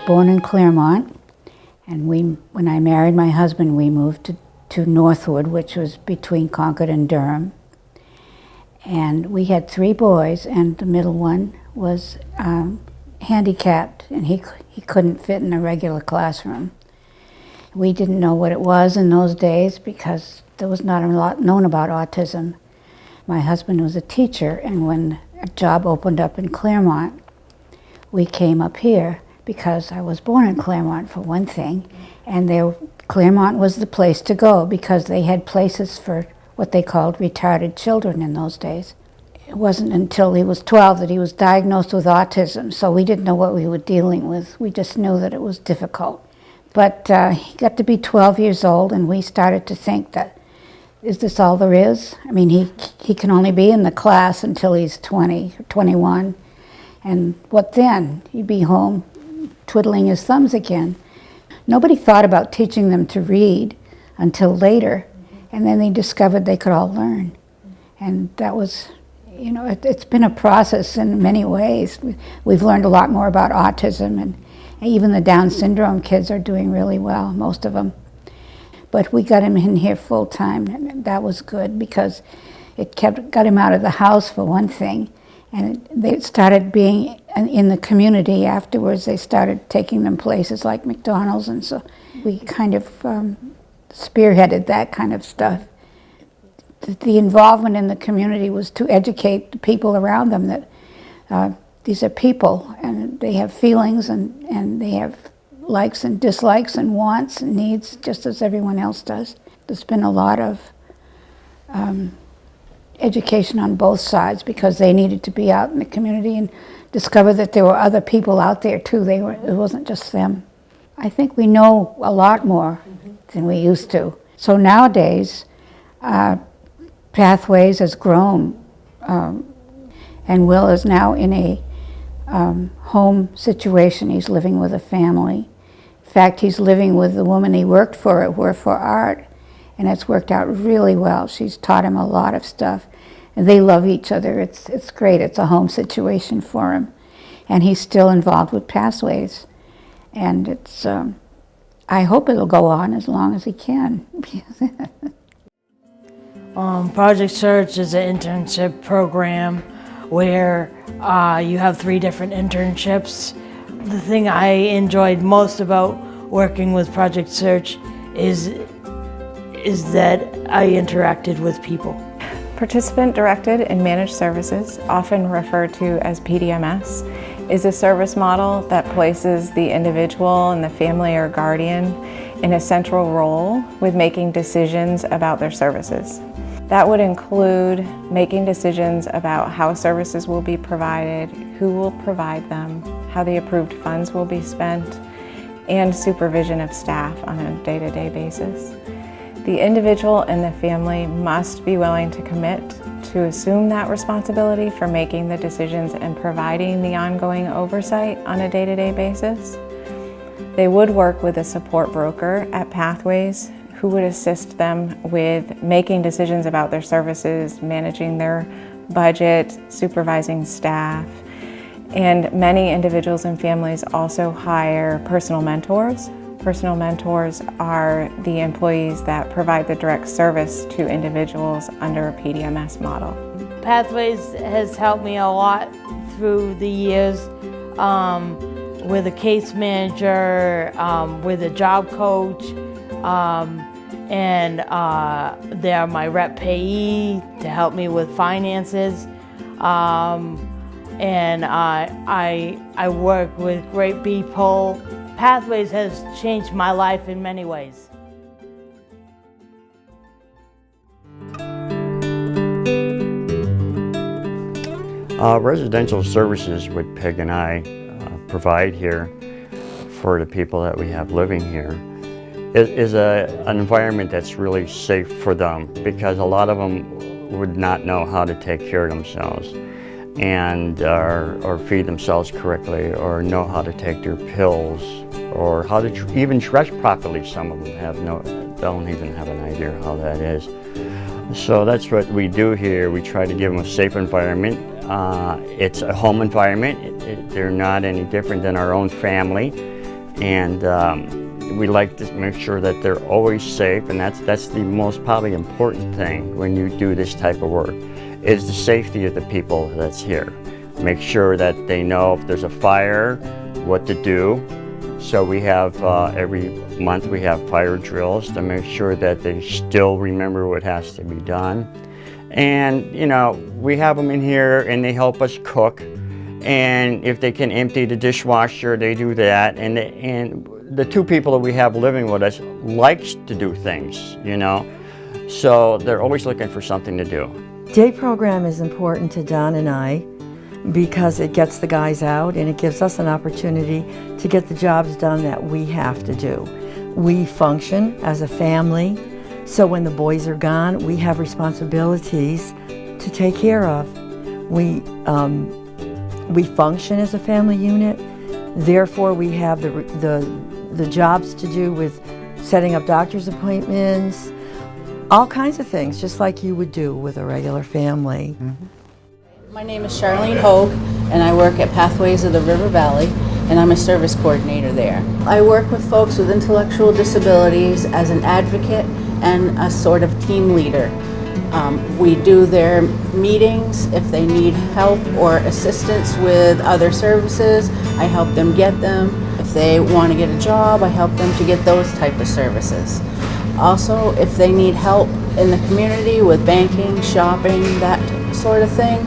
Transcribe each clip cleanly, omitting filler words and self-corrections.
born in Claremont, and when I married my husband, we moved to Northwood, which was between Concord and Durham. And we had 3 boys, and the middle one was handicapped, and he couldn't fit in a regular classroom. We didn't know what it was in those days because there was not a lot known about autism. My husband was a teacher, and when a job opened up in Claremont, we came up here because I was born in Claremont, for one thing, and Claremont was the place to go because they had places for what they called retarded children in those days. It wasn't until he was 12 that he was diagnosed with autism, so we didn't know what we were dealing with. We just knew that it was difficult. But he got to be 12 years old, and we started to think that, is this all there is? I mean, he can only be in the class until he's 20 or 21, and what then? He'd be home twiddling his thumbs again. Nobody thought about teaching them to read until later, and then they discovered they could all learn. And that was, you know, it's been a process in many ways. We've learned a lot more about autism, and even the Down syndrome kids are doing really well, most of them. But we got him in here full time, and that was good because it got him out of the house for one thing, and they started being in the community afterwards. They started taking them places like McDonald's, and so we kind of spearheaded that kind of stuff. The involvement in the community was to educate the people around them that these are people, and they have feelings, and they have likes and dislikes and wants and needs just as everyone else does. There's been a lot of education on both sides because they needed to be out in the community and discover that there were other people out there too. It wasn't just them. I think we know a lot more than we used to. So nowadays, Pathways has grown, and Will is now in a home situation. He's living with a family. In fact, he's living with the woman he worked for at Work for Art, and it's worked out really well. She's taught him a lot of stuff, and they love each other. It's great. It's a home situation for him, and he's still involved with Pathways, and it's. I hope it'll go on as long as he can. Project Search is an internship program where you have 3 different internships. The thing I enjoyed most about working with Project Search is that I interacted with people. Participant-directed and managed services, often referred to as PDMS, is a service model that places the individual and the family or guardian in a central role with making decisions about their services. That would include making decisions about how services will be provided, who will provide them, how the approved funds will be spent, and supervision of staff on a day-to-day basis. The individual and the family must be willing to commit to assume that responsibility for making the decisions and providing the ongoing oversight on a day-to-day basis. They would work with a support broker at Pathways who would assist them with making decisions about their services, managing their budget, supervising staff. And many individuals and families also hire personal mentors. Personal mentors are the employees that provide the direct service to individuals under a PDMS model. Pathways has helped me a lot through the years with a case manager, with a job coach, and they're my rep payee to help me with finances. And I work with great people. Pathways has changed my life in many ways. Residential services, what Peg and I provide here for the people that we have living here, is an environment that's really safe for them, because a lot of them would not know how to take care of themselves and or feed themselves correctly, or know how to take their pills, or how to even dress properly. Some of them don't even have an idea how that is. So that's what we do here. We try to give them a safe environment. It's a home environment. They're not any different than our own family. and we like to make sure that they're always safe, and that's the most probably important thing when you do this type of work, is the safety of the people that's here. Make sure that they know if there's a fire, what to do. So we have, every month we have fire drills to make sure that they still remember what has to be done. And, you know, we have them in here and they help us cook. And if they can empty the dishwasher, they do that. And the two people that we have living with us likes to do things, you know. So they're always looking for something to do. Day program is important to Don and I because it gets the guys out and it gives us an opportunity to get the jobs done that we have to do. We function as a family, so when the boys are gone, we have responsibilities to take care of. We function as a family unit, therefore we have the jobs to do with setting up doctor's appointments, all kinds of things, just like you would do with a regular family. My name is Charlene Hogue, and I work at Pathways of the River Valley, and I'm a service coordinator there. I work with folks with intellectual disabilities as an advocate and a sort of team leader. We do their meetings. If they need help or assistance with other services, I help them get them. If they want to get a job, I help them to get those type of services. Also, if they need help in the community with banking, shopping, that sort of thing,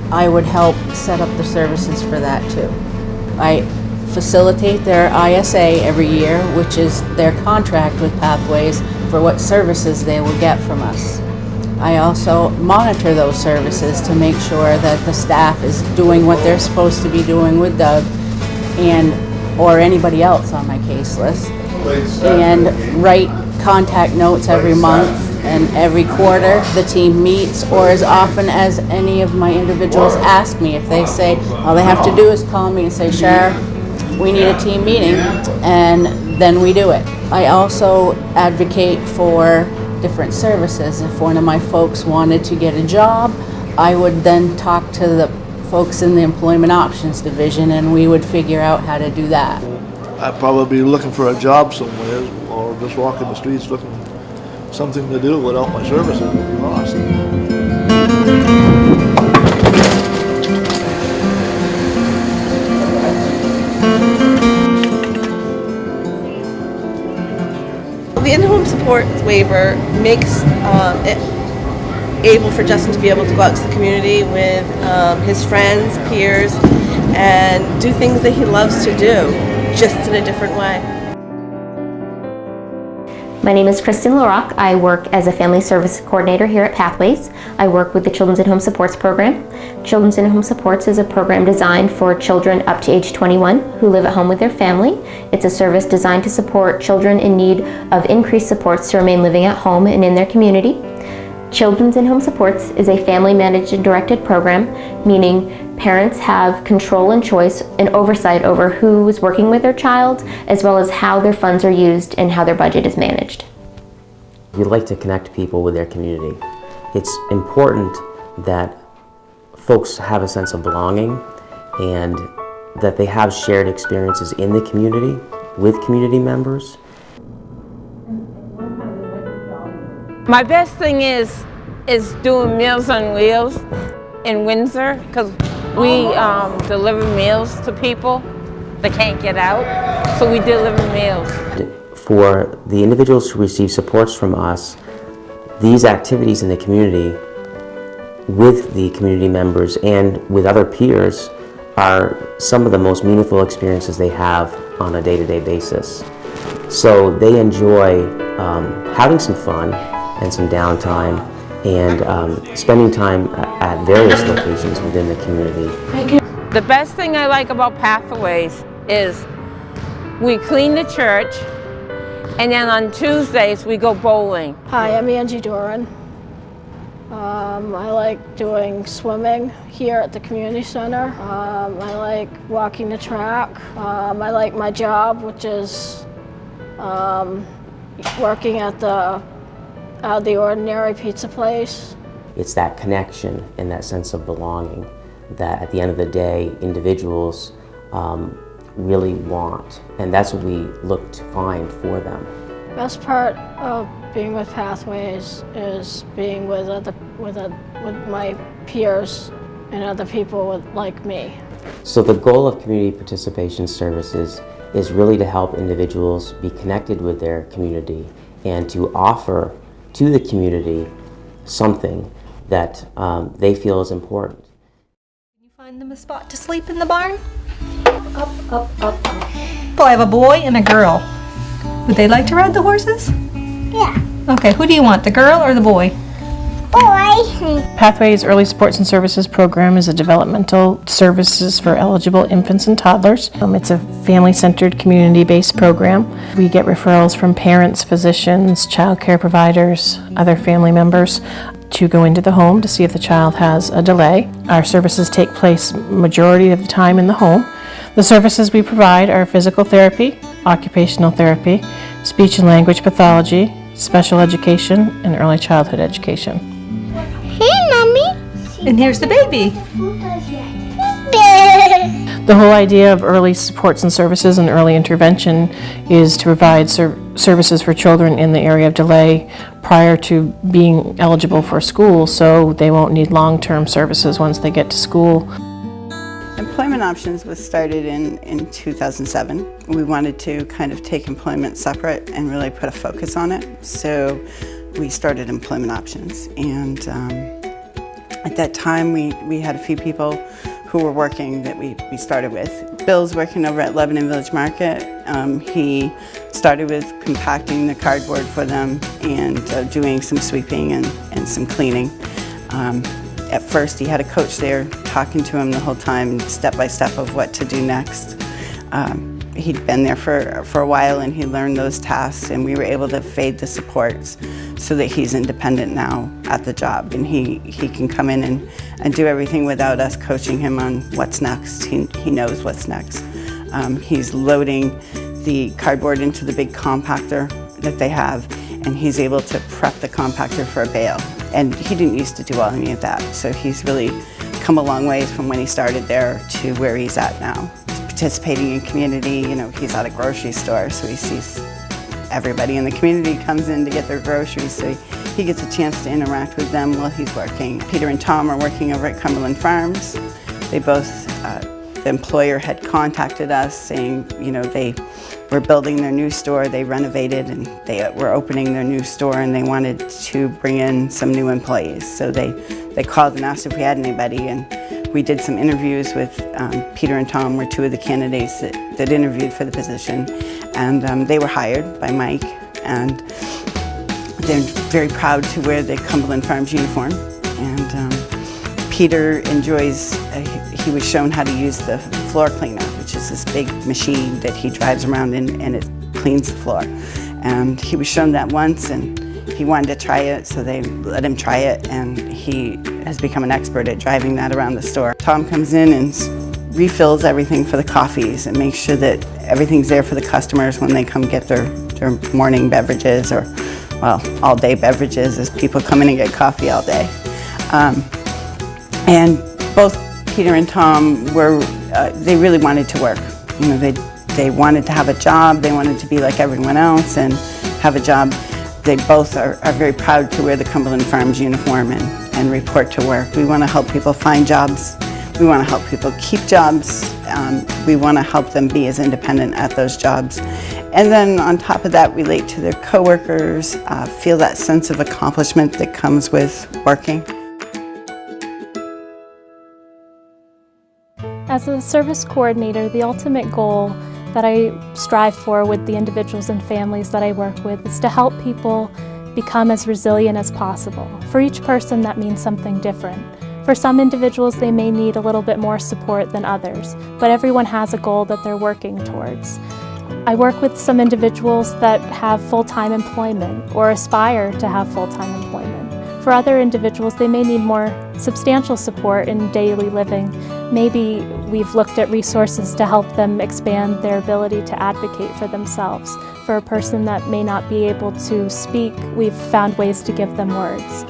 I would help set up the services for that too. I facilitate their ISA every year, which is their contract with Pathways for what services they will get from us. I also monitor those services to make sure that the staff is doing what they're supposed to be doing with Doug or anybody else on my case list, and write contact notes every month, and every quarter the team meets, or as often as any of my individuals ask me. If they say, all they have to do is call me and say, Shar, we need a team meeting, and then we do it. I also advocate for different services. If one of my folks wanted to get a job, I would then talk to the folks in the Employment Options Division, and we would figure out how to do that. I'd probably be looking for a job somewhere, or just walking the streets looking for something to do without my services would be lost. The in-home support waiver makes it able for Justin to be able to go out to the community with his friends, peers, and do things that he loves to do, just in a different way. My name is Kristen LaRock. I work as a family service coordinator here at Pathways. I work with the Children's in-Home Supports program. Children's in-Home Supports is a program designed for children up to age 21 who live at home with their family. It's a service designed to support children in need of increased supports to remain living at home and in their community. Children's in-Home Supports is a family-managed and directed program, meaning parents have control and choice and oversight over who is working with their child, as well as how their funds are used and how their budget is managed. We like to connect people with their community. It's important that folks have a sense of belonging and that they have shared experiences in the community with community members. My best thing is doing Meals on Wheels in Windsor, because we deliver meals to people that can't get out, so we deliver meals. For the individuals who receive supports from us, these activities in the community with the community members and with other peers are some of the most meaningful experiences they have on a day-to-day basis. So they enjoy having some fun and some downtime and spending time at various locations within the community. The best thing I like about Pathways is we clean the church, and then on Tuesdays we go bowling. Hi, I'm Angie Doran. I like doing swimming here at the community center. I like walking the track. I like my job, which is working at the Ordinary Pizza Place. It's that connection and that sense of belonging that at the end of the day, individuals really want, and that's what we look to find for them. Best part of being with Pathways is being with my peers and other people like me. So the goal of community participation services is really to help individuals be connected with their community and to offer to the community something that they feel is important. Can you find them a spot to sleep in the barn? Up, up, up. Well, I have a boy and a girl. Would they like to ride the horses? Yeah. Okay, who do you want, the girl or the boy? Boy. Pathways Early Supports and Services program is a developmental services for eligible infants and toddlers. It's a family-centered, community-based program. We get referrals from parents, physicians, child care providers, other family members to go into the home to see if the child has a delay. Our services take place majority of the time in the home. The services we provide are physical therapy, occupational therapy, speech and language pathology, special education, and early childhood education. Hey, Mommy. And here's the baby. The whole idea of early supports and services and early intervention is to provide services for children in the area of delay prior to being eligible for school, so they won't need long-term services once they get to school. Employment Options was started in 2007. We wanted to kind of take employment separate and really put a focus on it. So we started Employment Options, and at that time we had a few people who were working that we started with. Bill's working over at Lebanon Village Market. He started with compacting the cardboard for them and doing some sweeping and some cleaning. At first he had a coach there talking to him the whole time, step by step of what to do next. He'd been there for a while and he learned those tasks, and we were able to fade the supports so that he's independent now at the job, and he can come in and do everything without us coaching him on what's next. He knows what's next. He's loading the cardboard into the big compactor that they have, and he's able to prep the compactor for a bale. And he didn't used to do any of that, so he's really come a long ways from when he started there to where he's at now. Participating in community, he's at a grocery store, so he sees everybody in the community comes in to get their groceries, so he gets a chance to interact with them while he's working. Peter and Tom are working over at Cumberland Farms. They both, the employer had contacted us saying, they were building their new store, they renovated, and they were opening their new store, and they wanted to bring in some new employees. So they called and asked if we had anybody, and we did some interviews with Peter and Tom were two of the candidates that interviewed for the position, and they were hired by Mike, and they're very proud to wear the Cumberland Farms uniform. And Peter enjoys, he was shown how to use the floor cleaner, which is this big machine that he drives around in and it cleans the floor. And he was shown that once and he wanted to try it, so they let him try it, and he has become an expert at driving that around the store. Tom comes in and refills everything for the coffees and makes sure that everything's there for the customers when they come get their morning beverages, or, well, all-day beverages as people come in and get coffee all day. And both Peter and Tom they really wanted to work. They wanted to have a job, they wanted to be like everyone else and have a job. They both are very proud to wear the Cumberland Farms uniform and report to work. We want to help people find jobs. We want to help people keep jobs. We want to help them be as independent at those jobs. And then on top of that, relate to their coworkers, feel that sense of accomplishment that comes with working. As a service coordinator, the ultimate goal that I strive for with the individuals and families that I work with is to help people become as resilient as possible. For each person, that means something different. For some individuals, they may need a little bit more support than others, but everyone has a goal that they're working towards. I work with some individuals that have full-time employment or aspire to have full-time employment. For other individuals, they may need more substantial support in daily living. Maybe we've looked at resources to help them expand their ability to advocate for themselves. For a person that may not be able to speak, we've found ways to give them words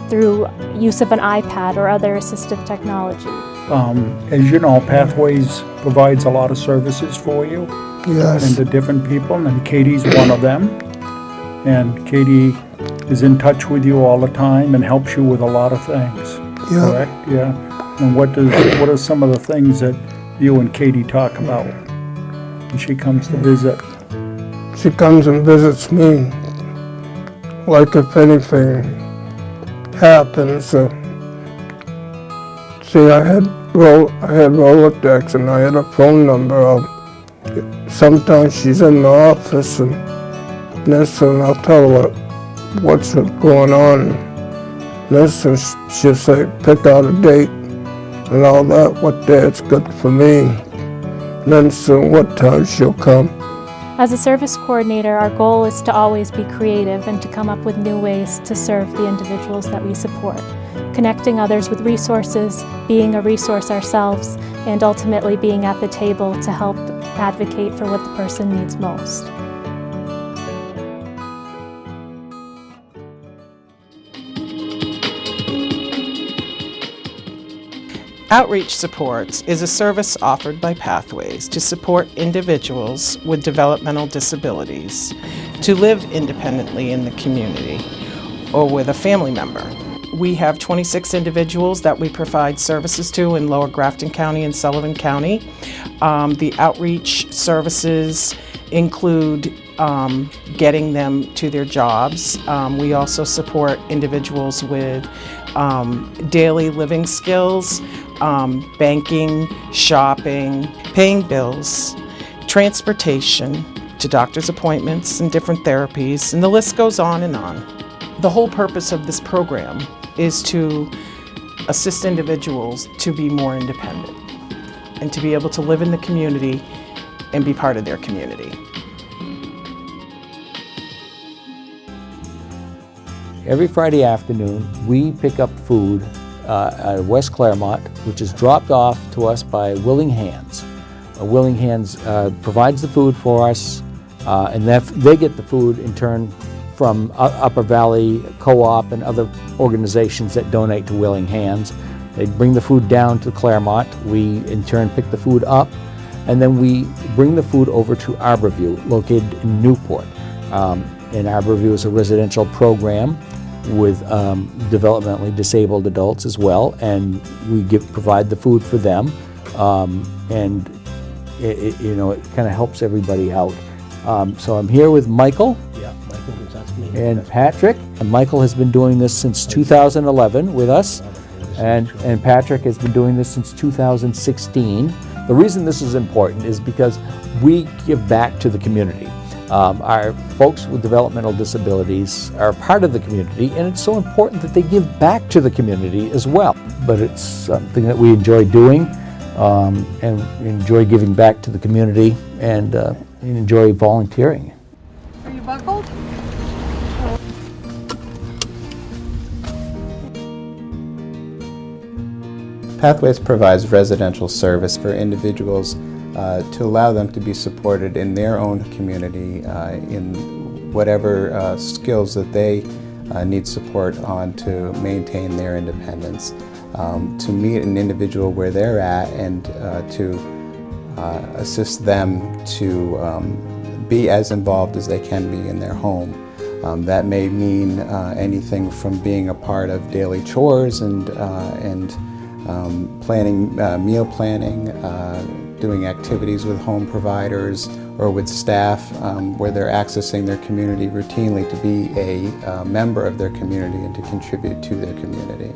through use of an iPad or other assistive technology. As you know, Pathways provides a lot of services for you. Yes. And to different people, and Katie's one of them. And Katie is in touch with you all the time and helps you with a lot of things. Yeah. Correct? Yeah. And what are some of the things that you and Katie talk about when she comes to visit? She comes and visits me. Like if anything happens, see, I had Rolodex and I had a phone number. Sometimes she's in the office and I'll tell her what's going on. She'll say, pick out a date and all that, what day it's good for me. And then what time she'll come. As a service coordinator, our goal is to always be creative and to come up with new ways to serve the individuals that we support, connecting others with resources, being a resource ourselves, and ultimately being at the table to help advocate for what the person needs most. Outreach Supports is a service offered by Pathways to support individuals with developmental disabilities to live independently in the community or with a family member. We have 26 individuals that we provide services to in Lower Grafton County and Sullivan County. The outreach services include getting them to their jobs. We also support individuals with daily living skills, banking, shopping, paying bills, transportation to doctor's appointments and different therapies, and the list goes on and on. The whole purpose of this program is to assist individuals to be more independent and to be able to live in the community and be part of their community. Every Friday afternoon, we pick up food at West Claremont, which is dropped off to us by Willing Hands. Willing Hands provides the food for us, and they get the food in turn from Upper Valley Co-op and other organizations that donate to Willing Hands. They bring the food down to Claremont. We in turn pick the food up, and then we bring the food over to Arborview, located in Newport. And Arborview is a residential program with developmentally disabled adults as well, and we provide the food for them, and it kind of helps everybody out. So I'm here with Michael. Yeah, Michael, that's me. And Patrick. And Michael has been doing this since 2011 with us, and Patrick has been doing this since 2016. The reason this is important is because we give back to the community. Our folks with developmental disabilities are part of the community, and it's so important that they give back to the community as well. But it's something that we enjoy doing, and we enjoy giving back to the community, and enjoy volunteering. Are you buckled? Pathways provides residential service for individuals to allow them to be supported in their own community in whatever skills that they need support on to maintain their independence, to meet an individual where they're at and to assist them to be as involved as they can be in their home. That may mean anything from being a part of daily chores and planning, meal planning, doing activities with home providers or with staff where they're accessing their community routinely to be a member of their community and to contribute to their community.